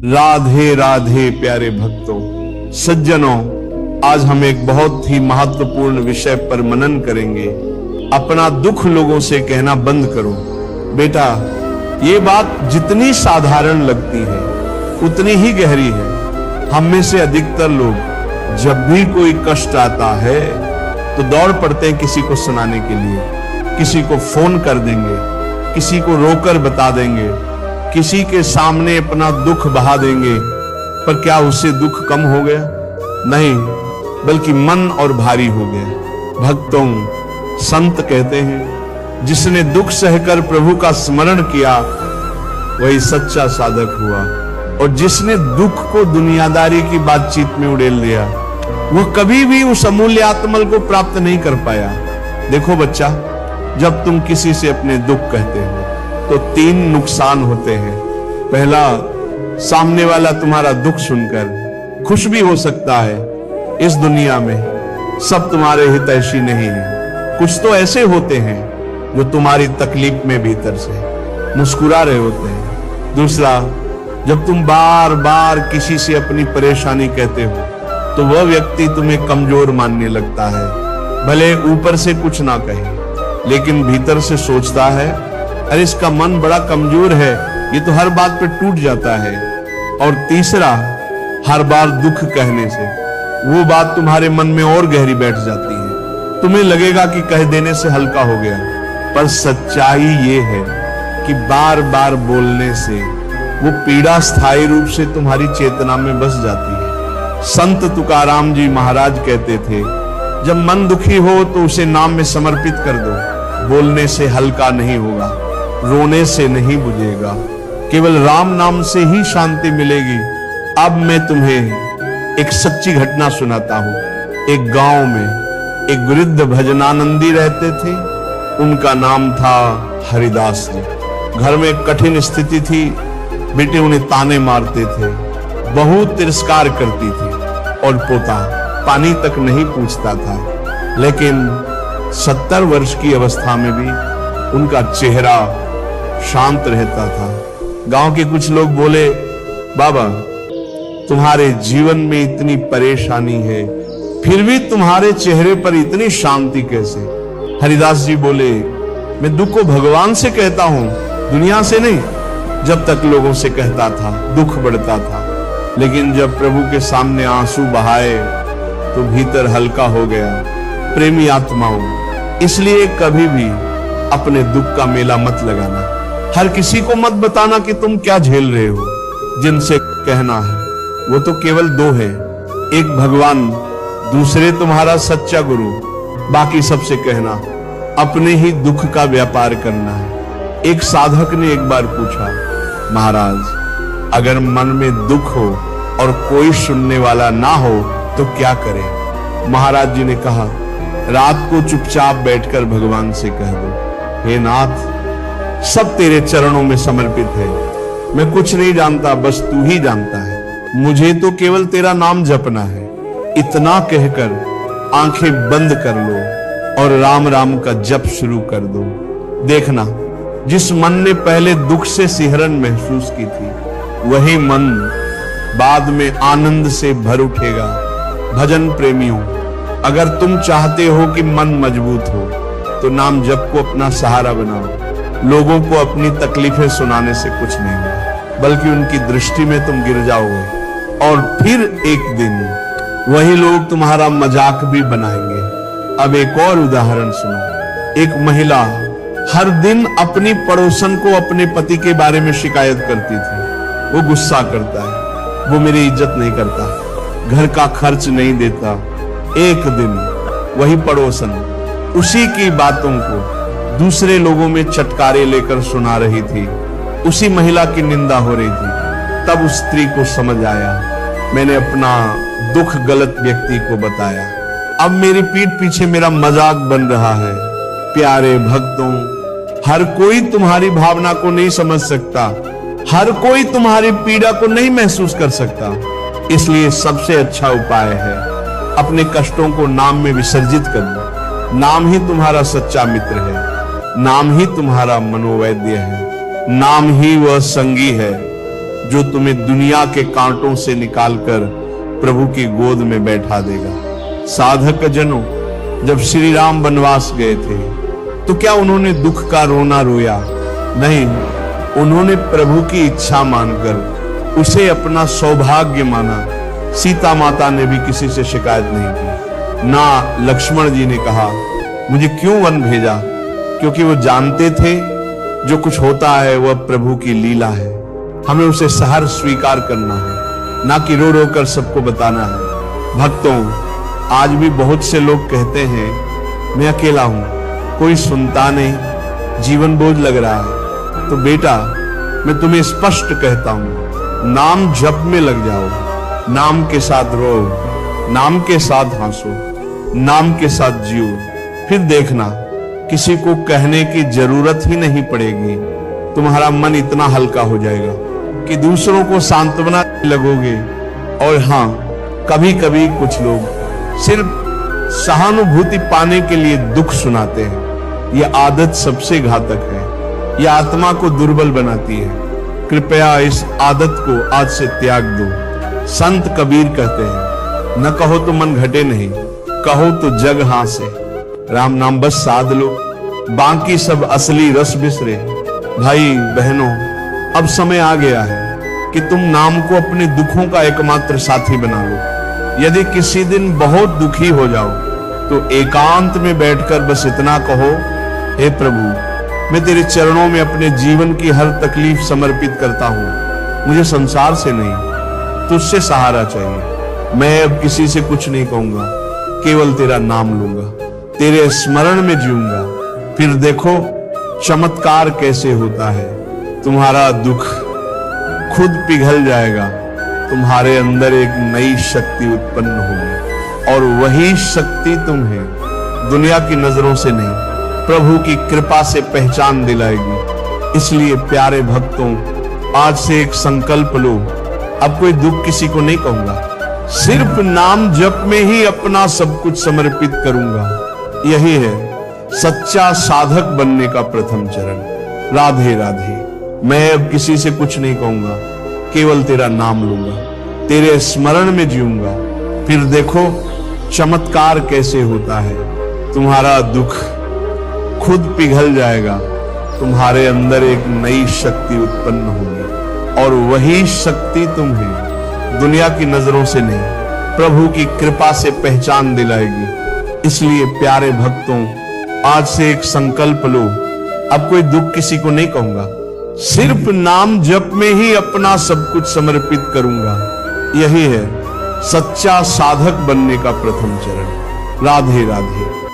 राधे राधे प्यारे भक्तों, सज्जनों, आज हम एक बहुत ही महत्वपूर्ण विषय पर मनन करेंगे। अपना दुख लोगों से कहना बंद करो। बेटा, ये बात जितनी साधारण लगती है उतनी ही गहरी है। हम में से अधिकतर लोग जब भी कोई कष्ट आता है तो दौड़ पड़ते हैं किसी को सुनाने के लिए। किसी को फोन कर देंगे, किसी को रोकर बता देंगे, किसी के सामने अपना दुख बहा देंगे। पर क्या उससे दुख कम हो गया? नहीं, बल्कि मन और भारी हो गया। भक्तों, संत कहते हैं जिसने दुख सहकर प्रभु का स्मरण किया वही सच्चा साधक हुआ, और जिसने दुख को दुनियादारी की बातचीत में उड़ेल लिया वह कभी भी उस अमूल्य आत्मल को प्राप्त नहीं कर पाया। देखो बच्चा, जब तुम किसी से अपने दुख कहते हो तो 3 नुकसान होते हैं। पहला, सामने वाला तुम्हारा दुख सुनकर खुश भी हो सकता है। इस दुनिया में सब तुम्हारे हितैषी नहीं है। कुछ तो ऐसे होते हैं जो तुम्हारी तकलीफ में भीतर से मुस्कुरा रहे होते हैं। दूसरा, जब तुम बार बार किसी से अपनी परेशानी कहते हो तो वह व्यक्ति तुम्हें कमजोर मानने लगता है। भले ऊपर से कुछ ना कहे, लेकिन भीतर से सोचता है, अरे इसका मन बड़ा कमजोर है, ये तो हर बात पे टूट जाता है। और तीसरा, हर बार दुख कहने से वो बात तुम्हारे मन में और गहरी बैठ जाती है। तुम्हें लगेगा कि कह देने से हल्का हो गया, पर सच्चाई ये है कि बार बार बोलने से वो पीड़ा स्थायी रूप से तुम्हारी चेतना में बस जाती है। संत तुकाराम जी महाराज कहते थे, जब मन दुखी हो तो उसे नाम में समर्पित कर दो। बोलने से हल्का नहीं होगा, रोने से नहीं बुझेगा, केवल राम नाम से ही शांति मिलेगी। अब मैं तुम्हें एक सच्ची घटना सुनाता हूँ। एक गांव में एक वृद्ध भजनानंदी रहते थे। उनका नाम था हरिदास जी। घर में कठिन स्थिति थी। बेटे उन्हें ताने मारते थे, बहू तिरस्कार करती थी और पोता पानी तक नहीं पूछता था। लेकिन 70 वर्ष की अवस्था में भी उनका चेहरा शांत रहता था। गांव के कुछ लोग बोले, बाबा तुम्हारे जीवन में इतनी परेशानी है, फिर भी तुम्हारे चेहरे पर इतनी शांति कैसे? हरिदास जी बोले, मैं दुख को भगवान से कहता हूं, दुनिया से नहीं। जब तक लोगों से कहता था दुख बढ़ता था, लेकिन जब प्रभु के सामने आंसू बहाए तो भीतर हल्का हो गया। प्रेमी आत्माओं, इसलिए कभी भी अपने दुख का मेला मत लगाना। हर किसी को मत बताना कि तुम क्या झेल रहे हो। जिनसे कहना है वो तो केवल 2 है, एक भगवान, दूसरे तुम्हारा सच्चा गुरु। बाकी सबसे कहना अपने ही दुख का व्यापार करना है। एक साधक ने एक बार पूछा, महाराज अगर मन में दुख हो और कोई सुनने वाला ना हो तो क्या करें? महाराज जी ने कहा, रात को चुपचाप बैठकर भगवान से कह दो, हे नाथ, सब तेरे चरणों में समर्पित है। मैं कुछ नहीं जानता, बस तू ही जानता है। मुझे तो केवल तेरा नाम जपना है। इतना कहकर आंखें बंद कर लो और राम राम का जप शुरू कर दो। देखना, जिस मन ने पहले दुख से सिहरन महसूस की थी वही मन बाद में आनंद से भर उठेगा। भजन प्रेमियों, अगर तुम चाहते हो कि मन मजबूत हो तो नाम जप को अपना सहारा बनाओ। लोगों को अपनी तकलीफें सुनाने से कुछ नहीं होगा, बल्कि उनकी दृष्टि में तुम गिर जाओगे और फिर एक दिन वही लोग तुम्हारा मजाक भी बनाएंगे। अब एक और उदाहरण सुनो। एक महिला हर दिन अपनी पड़ोसन को अपने पति के बारे में शिकायत करती थी। वो गुस्सा करता है, वो मेरी इज्जत नहीं करता, घर का खर्च नहीं देता। एक दिन वही पड़ोसन उसी की बातों को दूसरे लोगों में चटकारे लेकर सुना रही थी। उसी महिला की निंदा हो रही थी। तब उस स्त्री को समझ आया, मैंने अपना दुख गलत व्यक्ति को बताया, अब मेरी पीठ पीछे मेरा मजाक बन रहा है। प्यारे भक्तों, हर कोई तुम्हारी भावना को नहीं समझ सकता, हर कोई तुम्हारी पीड़ा को नहीं महसूस कर सकता। इसलिए सबसे अच्छा उपाय है अपने कष्टों को नाम में विसर्जित कर दो। नाम ही तुम्हारा सच्चा मित्र है, नाम ही तुम्हारा मनोवैद्य है, नाम ही वह संगी है जो तुम्हें दुनिया के कांटों से निकालकर प्रभु की गोद में बैठा देगा। साधक जनों, जब श्री राम वनवास गए थे तो क्या उन्होंने दुख का रोना रोया? नहीं, उन्होंने प्रभु की इच्छा मानकर उसे अपना सौभाग्य माना। सीता माता ने भी किसी से शिकायत नहीं की। ना लक्ष्मण जी ने कहा मुझे क्यों वन भेजा, क्योंकि वो जानते थे जो कुछ होता है वह प्रभु की लीला है। हमें उसे सहर स्वीकार करना है, ना कि रो रो कर सबको बताना है। भक्तों, आज भी बहुत से लोग कहते हैं मैं अकेला हूं, कोई सुनता नहीं, जीवन बोझ लग रहा है। तो बेटा, मैं तुम्हें स्पष्ट कहता हूं, नाम जप में लग जाओ, नाम के साथ रो, नाम के साथ हंसो, नाम के साथ जियो। फिर देखना, किसी को कहने की जरूरत ही नहीं पड़ेगी। तुम्हारा मन इतना हल्का हो जाएगा कि दूसरों को सांत्वना लगोगे। और हाँ, कभी कभी कुछ लोग सिर्फ सहानुभूति पाने के लिए दुख सुनाते हैं। यह आदत सबसे घातक है, यह आत्मा को दुर्बल बनाती है। कृपया इस आदत को आज से त्याग दो। संत कबीर कहते हैं, न कहो तो मन घटे नहीं, कहो तो जग हासे। राम नाम बस साध लो, बाकी सब असली रस बिसरे। भाई बहनों, अब समय आ गया है कि तुम नाम को अपने दुखों का एकमात्र साथी बना लो। यदि किसी दिन बहुत दुखी हो जाओ तो एकांत में बैठकर बस इतना कहो, हे प्रभु, मैं तेरे चरणों में अपने जीवन की हर तकलीफ समर्पित करता हूं। मुझे संसार से नहीं, तुझसे सहारा चाहिए। मैं अब किसी से कुछ नहीं कहूंगा, केवल तेरा नाम लूंगा, तेरे स्मरण में जीऊंगा। फिर देखो चमत्कार कैसे होता है। तुम्हारा दुख खुद पिघल जाएगा, तुम्हारे अंदर एक नई शक्ति उत्पन्न होगी, और वही शक्ति तुम्हें दुनिया की नजरों से नहीं, प्रभु की कृपा से पहचान दिलाएगी। इसलिए प्यारे भक्तों, आज से एक संकल्प लो, अब कोई दुख किसी को नहीं कहूंगा, सिर्फ नाम जप में ही अपना सब कुछ समर्पित करूंगा। यही है सच्चा साधक बनने का प्रथम चरण। राधे राधे। मैं अब किसी से कुछ नहीं कहूंगा, केवल तेरा नाम लूंगा, तेरे स्मरण में जीऊंगा। फिर देखो चमत्कार कैसे होता है। तुम्हारा दुख खुद पिघल जाएगा, तुम्हारे अंदर एक नई शक्ति उत्पन्न होगी, और वही शक्ति तुम्हें दुनिया की नजरों से नहीं, प्रभु की कृपा से पहचान दिलाएगी। इसलिए प्यारे भक्तों, आज से एक संकल्प लो, अब कोई दुख किसी को नहीं कहूंगा, सिर्फ नाम जप में ही अपना सब कुछ समर्पित करूंगा। यही है सच्चा साधक बनने का प्रथम चरण। राधे राधे।